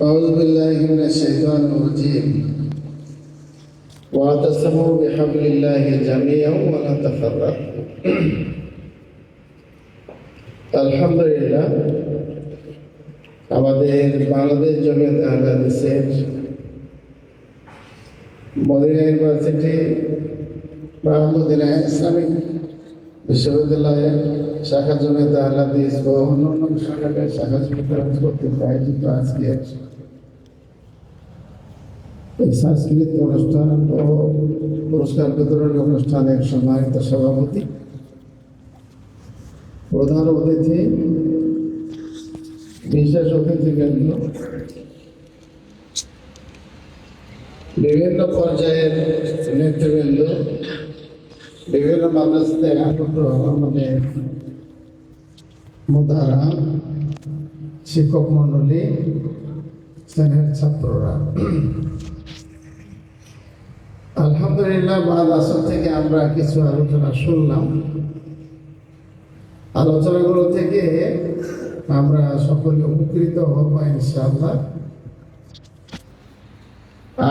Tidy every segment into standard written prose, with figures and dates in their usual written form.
أعوذ بالله من الشيطان الرجيم واعتصموا بحبل الله جميعا ولا تفرقوا আলহামদুলিল্লাহ আমাদের বাংলাদেশ জমিয়ত আহলে হাদিসের মদিনা ইউনিভার্সিটি বা মদিনা ইসলামিক বিশ্ববিদ্যালয়ে শাখা জমিয়ত আহলে হাদিস ও অন্যান্য শাখা জমিয়ত কর্তৃক আয়োজিত আজকে এই সাংস্কৃতিক অনুষ্ঠান ও পুরস্কার বিতরণী অনুষ্ঠানের সম্মানিত সভাপতি, প্রধান অতিথি, বিশেষ অতিথিবৃন্দ, বিভিন্ন পর্যায়ের নেতৃবৃন্দ, বিভিন্ন মাদ্রাসাতে আগত আমাদের মোতারা শিক্ষক মন্ডলী, শ্রেণীর ছাত্ররা, আলহামদুলিল্লাহ বাদ আসর থেকে আমরা কিছু আলোচনা শুনলাম। আলোচনাগুলো থেকে আমরা সকলে উপকৃত হব ইনশাআল্লাহ।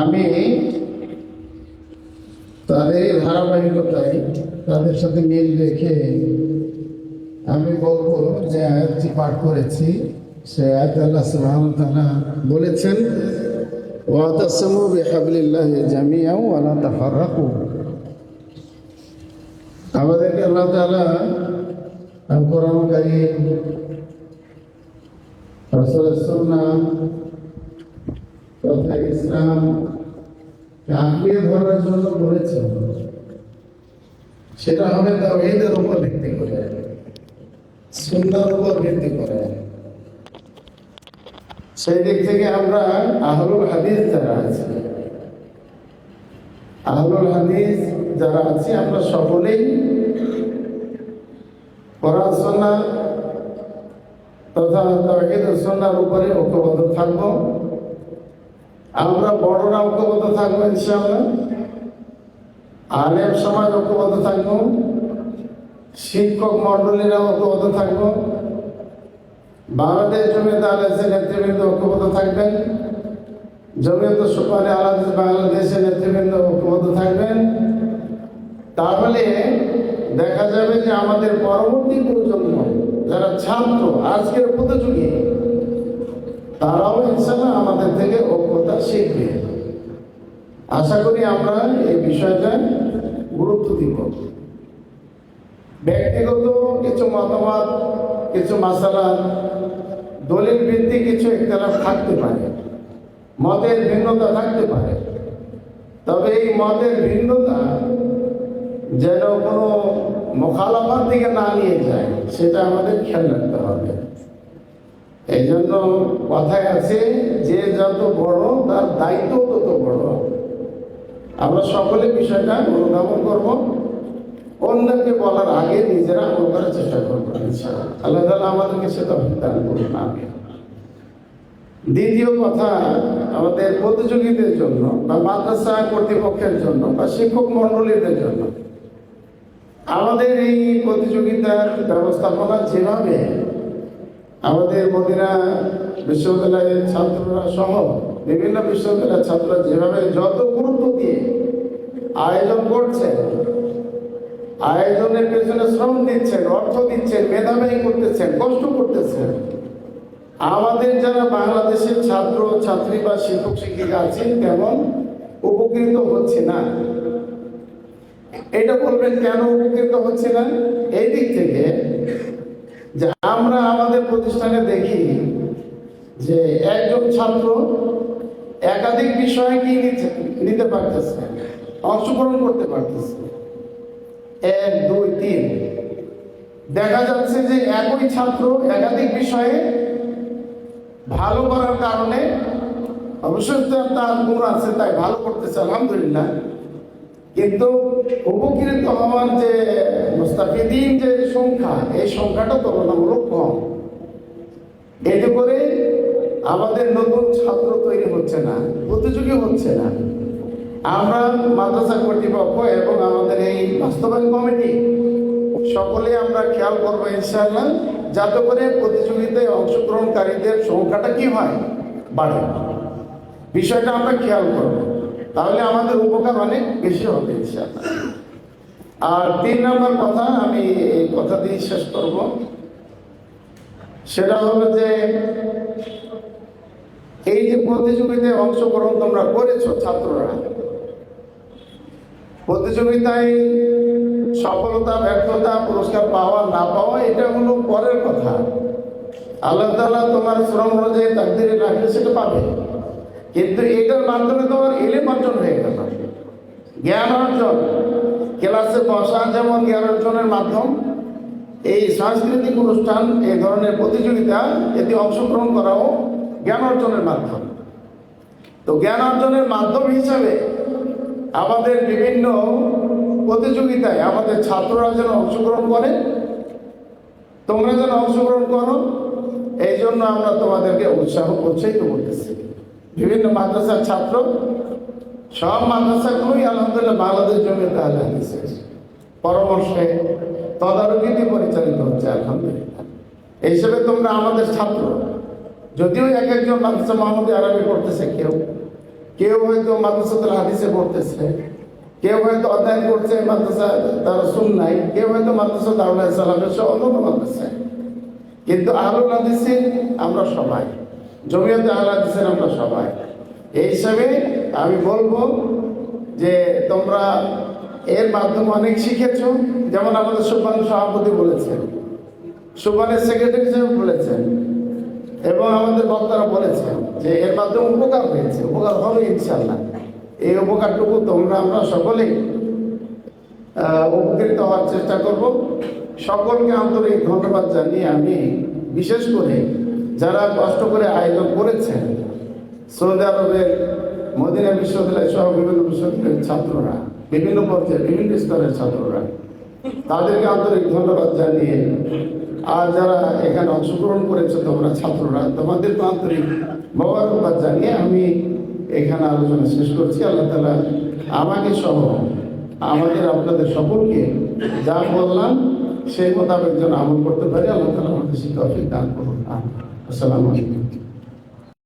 আমি তাদের ধারাবাহিকতায় তাদের সাথে মিল রেখে আমি বলবো যে আয়াতটি পাঠ করেছি, সে আয়াত আল্লাহ সুবহানাহু ওয়া তাআলা বলেছেন, ওয়াতাসামু বিহাবলিল্লাহি জামিআন ওয়া লা তাফাররাকু। আমাদেরকে আল্লাহ তাআলা আল কোরআন কারীম, রাসূলের সুন্নাহ তথা ইসলাম আঁকড়িয়ে ধরার জন্য বলেছেন। সেটা হবে তাওহীদের উপর ভিত্তি করে, সুন্নাহর উপর ভিত্তি করে। সেই দিক থেকে আমরা আহলুল হাদিস যারা আছি, আমরা সকলেই কোরআন সুন্নাহ তথা তাওহীদ ও সুন্নাহর উপরে ঐক্যবদ্ধ থাকব। আমরা বড়রা ঐক্যবদ্ধ থাকবো ইনশাআল্লাহ, আলেম সমাজ ঐক্যবদ্ধ থাকব, শিক্ষক মন্ডলীরা ঐক্যবদ্ধ থাকব, বাংলাদেশ জমিয়ত আহলে হাদিসের নেতৃবৃন্দ ঐক্যবদ্ধ থাকবেন, জমিয়ত সুপারি আহলে হাদিস বাংলাদেশের নেতৃবৃন্দ ঐক্যবদ্ধ থাকবেন। তাহলে দেখা যাবে যে আমাদের পরবর্তী প্রজন্ম যারা ছাত্র, আজকের প্রতিযোগী, তারাও ইনশাআল্লাহ আমাদের থেকে ঐক্যতা শিখবে। আশা করি আমরা এই বিষয়টা গুরুত্ব দিব। ব্যক্তিগত কিছু মতামত, কিছু মাসালা, দলিল ভিত্তিক কিছু ইখতিলাফ থাকতে পারে, মতের ভিন্নতা থাকতে পারে, তবে এই মতের ভিন্নতা যেন কোনো মুখালাফার দিকে না নিয়ে যায়, সেটা আমাদের খেয়াল রাখতে হবে। এই জন্য কথায় আছে যে যত বড় তার দায়িত্ব তত বড়। আমরা সকলে বিষয়টা অনুধাবন করব, অন্যকে বলার আগে নিজেরা আমল করার চেষ্টা করবো ইনশাআল্লাহ। আল্লাহ তাআলা আমাদেরকে সেটা দান করুন, আমিন। দ্বিতীয় কথা, আমাদের প্রতিযোগীদের জন্য বা মাদ্রাসা কর্তৃপক্ষের জন্য বা শিক্ষক মন্ডলীদের জন্য আমাদের এই প্রতিযোগিতার ব্যবস্থাপনা যেভাবে আমাদের মদিনা বিশ্ববিদ্যালয়ের ছাত্ররা সহ বিভিন্ন বিশ্ববিদ্যালয়ের ছাত্ররা যেভাবে যত গুরুত্ব দিয়ে আয়োজন করছেন, আয়োজনের পেছনে শ্রম দিচ্ছেন, অর্থ দিচ্ছেন, মেধাবী করতেছেন, কষ্ট করতেছেন, আমাদের যারা বাংলাদেশের ছাত্র ছাত্রী বা শিক্ষক শিক্ষিকা আছেন তেমন উপকৃত হচ্ছে না। এটা বলবেন কেন উপকৃত হচ্ছে না? এই দিক থেকে যে আমরা আমাদের প্রতিষ্ঠানে দেখি যে একজন ছাত্র একাধিক বিষয়ে কি নিতে পারতেছে, অংশগ্রহণ করতে পারতেছে, 1, 2, 3। দেখা যাচ্ছে যে একই ছাত্র একাধিক বিষয়ে ভালো করার কারণে অবশ্যই তার গুণ আছে, তাই ভালো করতেছে, আলহামদুলিল্লাহ। কিন্তু উপকৃত হওয়ার যে মুস্তাফিদিন যে সংখ্যা, এই সংখ্যাটা তুলনামূলক কম। এতে করে আমাদের নতুন ছাত্র তৈরি হচ্ছে না, প্রতিযোগী হচ্ছে না। আমরা মাদ্রাসা কর্তৃপক্ষ এবং আমাদের এই বাস্তবায়ন কমিটি সকলে আমরা খেয়াল করবো ইনশাআল্লাহ, যাতে করে প্রতিযোগিতায় অংশগ্রহণকারীদের সংখ্যাটা কি হয়, বাড়ে। বিষয়টা আমরা খেয়াল করব, তাহলে আমাদের উপকার অনেক বেশি হবে ইনশাআল্লাহ। আর 3 নম্বর কথা, আমি এই কথা দিয়ে শেষ করব, সেটা হলো যে এই যে প্রতিযোগিতায় অংশগ্রহণ তোমরা করেছো ছাত্ররা, প্রতিযোগিতায় সফলতা ব্যর্থতা পুরস্কার পাওয়া না পাওয়া এটা হলো পরের কথা। আল্লাহ তাআলা তোমার শ্রম অনুযায়ী তাকদীরে রাখলে সেটা পাবে, কিন্তু এটার মাধ্যমে তোমার ইলম অর্জন হয়ে গেল, জ্ঞান অর্জন। ক্লাসে বসা যেমন জ্ঞান অর্জনের মাধ্যম, এই সাংস্কৃতিক অনুষ্ঠান এই ধরনের প্রতিযোগিতা এতে অংশগ্রহণ করাও জ্ঞান অর্জনের মাধ্যম। তো জ্ঞান অর্জনের মাধ্যম হিসাবে আমাদের বিভিন্ন প্রতিযোগিতায় আমাদের ছাত্ররা যেন অংশগ্রহণ করে, তোমরা যেন অংশগ্রহণ করো, এই জন্য আমরা তোমাদেরকে উৎসাহিত করতেছি। বিভিন্ন মাদ্রাসার ছাত্র, সব মাদ্রাসাগুলোই আলহামদুলিল্লাহ বাংলাদেশ জমিয়তে আহলে হাদিসের পরামর্শে তদারকিতে পরিচালিত হচ্ছে আলহামদুলিল্লাহ। এই হিসেবে তোমরা আমাদের ছাত্র। যদিও এক একজন মাদ্রাসা মোহাম্মদী আরবি পড়তেছে, কেউ হয়তো মাদ্রাসাতুল হাদিসে পড়তেছে, কেউ হয়তো অধ্যয়ন করছে মাদ্রাসা তার সুন্নাহ, কেউ হয়তো মাদ্রাসা দারুল সালামের সহ অন্য মাদ্রাসায়, কিন্তু আহলুল হাদিসে আমরা সবাই, জমিয়তে আহলে হাদিসের আমরা সবাই। এই হিসাবে আমি বলবো যে তোমরা এর মাধ্যমে অনেক শিখেছো। যেমন আমাদের সুবহান সভাপতি বলেছেন, সুবহানের সেক্রেটারি সাহেব বলেছেন, এবং আমাদের বক্তারা বলেছেন যে এর মাধ্যমে উপকার হয়েছে, উপকার হবে ইনশাআল্লাহ। এই উপকারটুকু তোমরা আমরা সকলেই উপকৃত হওয়ার চেষ্টা করব। সকলকে আন্তরিক ধন্যবাদ জানিয়ে আমি বিশেষ করে যারা কষ্ট করে আয়োজন করেছেন, সৌদি আরবের মদিনা বিশ্ববিদ্যালয় সহ বিভিন্ন বিশ্ববিদ্যালয়ের ছাত্ররা, বিভিন্ন পর্যায়ে বিভিন্ন স্তরের ছাত্ররা, তাদেরকে আন্তরিক ধন্যবাদ জানিয়ে, আর যারা এখানে অংশগ্রহণ করেছে তোমরা ছাত্ররা, তোমাদেরকে আন্তরিক মোবারকবাদ জানিয়ে আমি এখানে আলোচনা শেষ করছি। আল্লাহ তাআলা আমাকে সহ আমাদের আপনাদের সকলকে যা বললাম সেই মোতাবেক যেন আমল করতে পারি, আল্লাহ তাআলা আমাদের তৌফিক দান করুন। আসসালামু আলাইকুম।